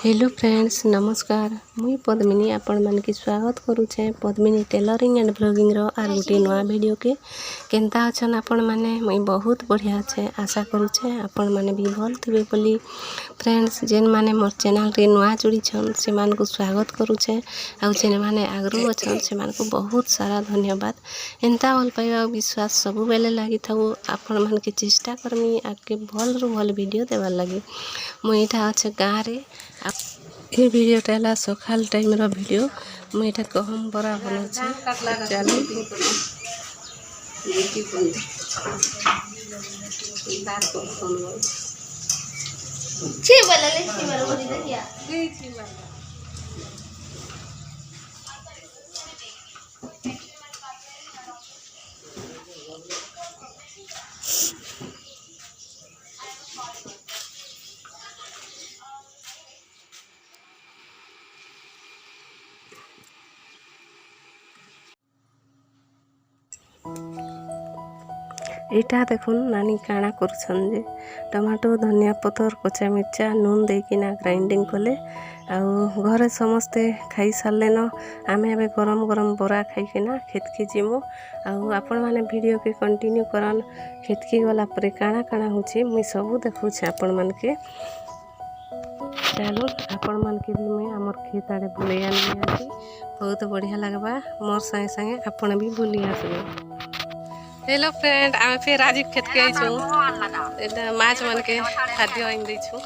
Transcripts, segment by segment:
Hello friends नमस्कार मुई पद्मिनी आपण मन के स्वागत करुचे पद्मिनी टेलरिंग एंड ब्लॉगिंग रो आर गोटे नवा वीडियो के केनता अछन आपण माने मुई बहुत बढ़िया छे आशा करुचे आपण माने भी भल थिबे बोली फ्रेंड्स जेन माने मोर चैनल रे नवा जोड़ी छन से मान को स्वागत करुचे आ जेन माने आगरू अछन से मान को बहुत सारा धन्यवाद एंता भल पाइबा विश्वास सब बेले लागि थाउ आपण मन के चेष्टा करमी आके भल रो भल वीडियो देवार लागि मुई एठा अच्छे गाँ रे ये वीडियो टेला सकाल टाइम रो वीडियो मुई एठा गहम बरा बना छे चलो छी बोला ले छी मारो बोली देखिया छी मारो एटा देखुन नानी काना करछन जे टमाटो धनिया पतर कच्चा मिर्चा नून देकिना ग्राइंडिंग कले आउ घरे समस्ते खाई सारले न आमे अबे गरम गरम बरा खाइकिना खेत के जिमु आउ आपण माने वीडियो के कंटिन्यू करन खेत के गला परे काना काना होछि मुई सब देखु छ आपण मान के चलो आपण मान के भी मैं हमर खेत आड़े बुले आनी बहुत बढ़िया लगबा मोर संगे संगे आपण भी बुली आसबे। हेलो फ्रेंड आमे फिर आज खेत के आइछु एटा माछ मन के खाद्य आइन दैछु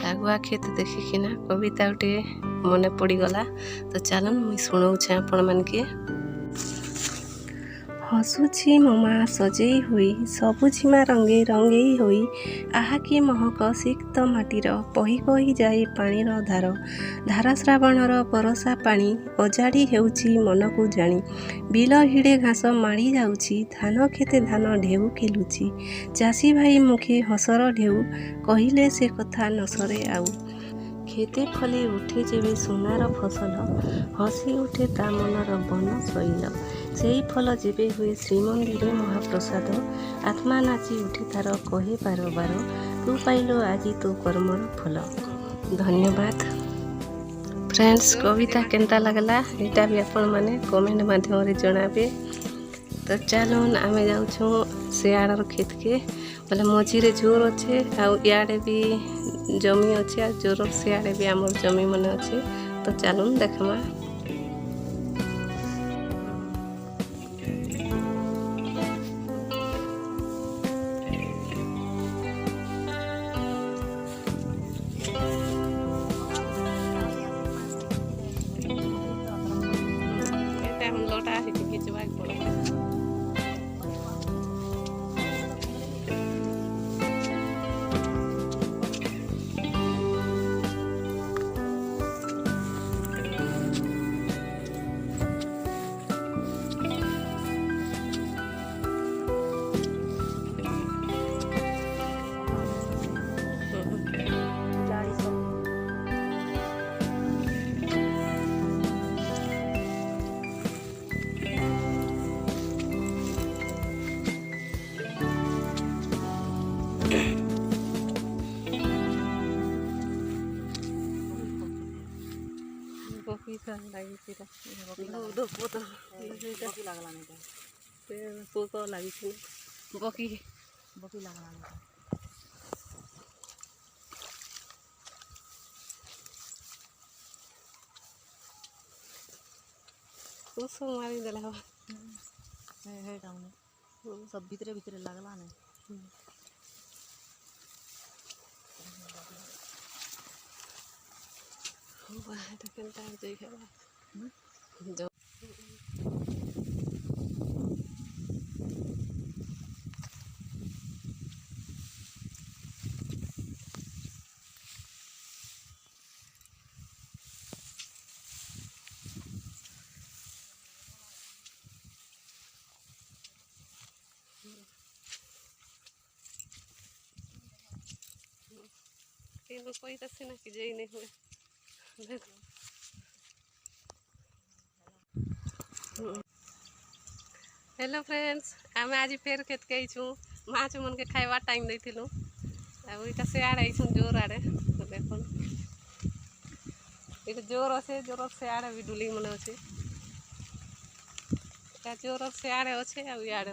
आगुआ खेत देखिकिना कविता उठे मने पड़ी गला तो चलन मुई सुनाऊछे आपण मन के हसुछि ममा सजेई हुई सबुझिमा रंगे रंगेई हुई आहा कि महक सिक्त माटीर पही पही जाए पाणीर धार धारा श्रावणर बरसा पानी अजाड़ी हेउछि मनकु जानी बिल हिड़े घास माड़ी जाउछि धान खेते धान ढेउ खेलुछि चाषी भाई मुखे हसर ढेउ कहिले से कथा नसरे आउ खेते फले उठे जेबे सोनार फसल हसी उठे ता मनर बन शैल ସେହି ଫଳ ଯେବେ ହୁଏ ଶ୍ରୀମନ୍ଦିରେ ମହାପ୍ରସାଦ, ଆତ୍ମା ନାଚି ଉଠି ତାର କହେ ବାର ବାର, ତୁ ପାଇଲ ଆଜି ତୋ କର୍ମର ଫଳ। ଧନ୍ୟବାଦ ଫ୍ରେଣ୍ଡସ୍। କବିତା କେନ୍ତା ଲାଗଲା ଏଇଟା ବି ଆପଣମାନେ କମେଣ୍ଟ ମାଧ୍ୟମରେ ଜଣାବେ। ତ ଚାଲୁନ୍ ଆମେ ଯାଉଛୁ ସିଆଡ଼ର କ୍ଷେତକେ, ବୋଲେ ମଝିରେ ଜୋର ଅଛେ ଆଉ ଇଆଡ଼େ ବି ଜମି ଅଛେ ଆଉ ଜୋର ସିଆଡ଼େ ବି ଆମର ଜମି ମାନେ ଅଛେ। ତ ଚାଲୁନ୍ ଦେଖମା। ଏଇଟା हम लोटा ହେଇଛି ଘିଚବାକେ ପଡ଼ବା। बकी ଲାଗିଛି ପୋକ ଲାଗିଛି ବକି ଲାଗଲାନି। ओस मारी देला हवा है डाउन सब भीतरे भीतरे लगला ने बाहर तो केनता जाई हवा लोग कोई तसे ना कि जाई नहीं हुए। हेलो फ्रेंड्स, आम आज फेर खेत के आईचु माछ मन के खाइबा टाइम देथिलु अब इटा से आड़े आईचु जोर आड़े देखो इटा जोर अच्छे जोर से आड़े भी डुली मन अच्छे जोर से आड़े अच्छे अब इयाड़े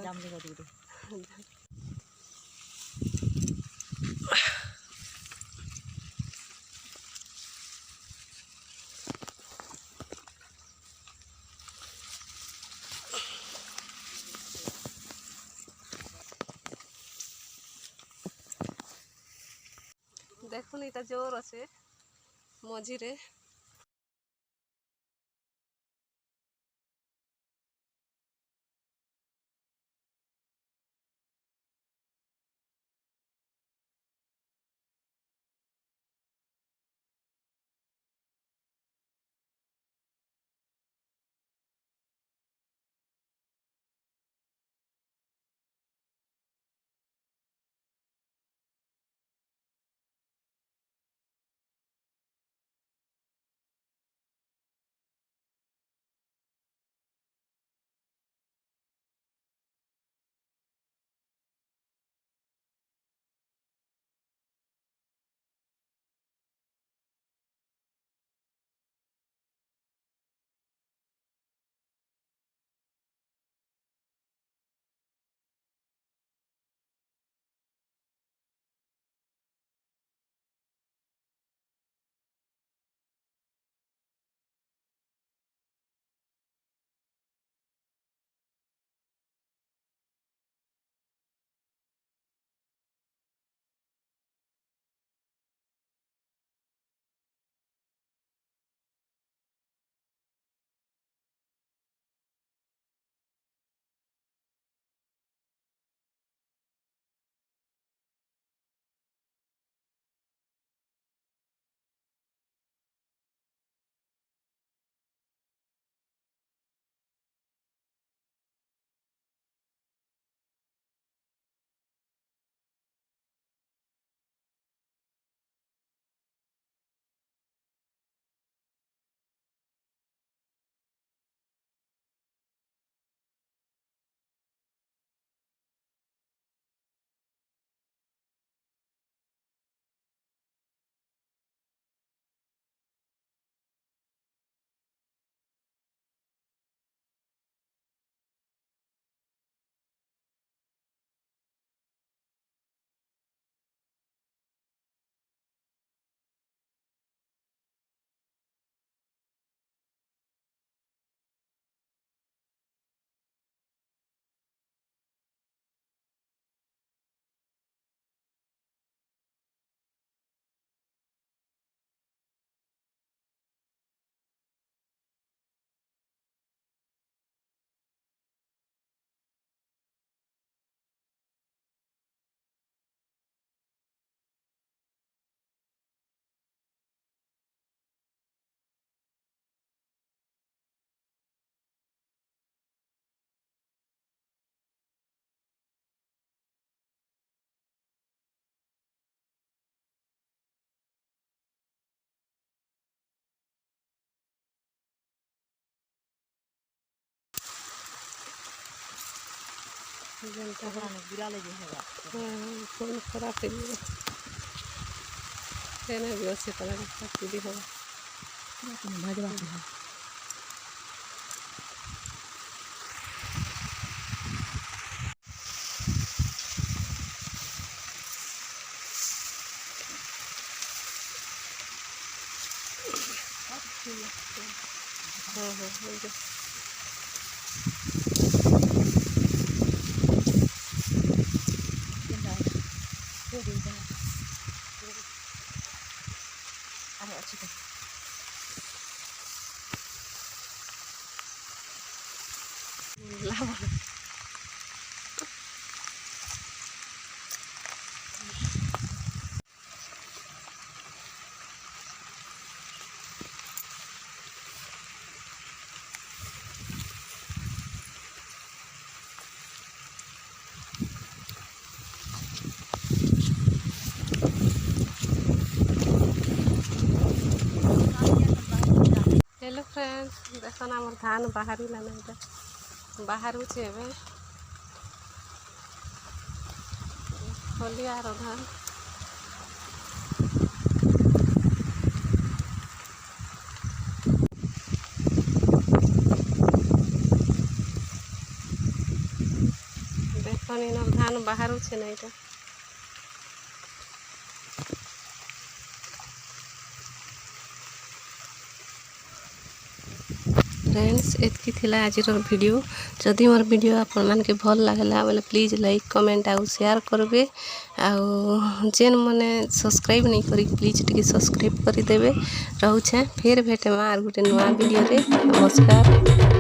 देखुन इटा जोर अच्छे मझिरे ଯେନ୍ତା ବୁଲା ଲାଗି ହେବା ଫୋନ୍ ଖରାପ ହେଇଯିବ ସେନେ ବି ଅଶୀ ଟଙ୍କା କାଟି ହେବ ଭାଜବା ହଁ ହଁ ହେଇଯିବ ଆରେ ଅଛି ତ ଲାଭ हेलो फ्रेंड्स देखो ना मोर धान बाहरी लाना इटा बाहरुचे एबे खलियार धान देखो नी धान बाहरुचे ना इटा फ्रेंड्स एतकी थिला आजिर वीडियो जदि मोर वीडियो आपण मान के भल लागला बोले प्लीज लाइक कमेंट आउ शेयर करबे आउ जेन मने सब्सक्राइब नहीं करी प्लीज टिके सब्सक्राइब कर देबे रहउछे फिर भेटे आर गुटे नवा वीडियो रे नमस्कार।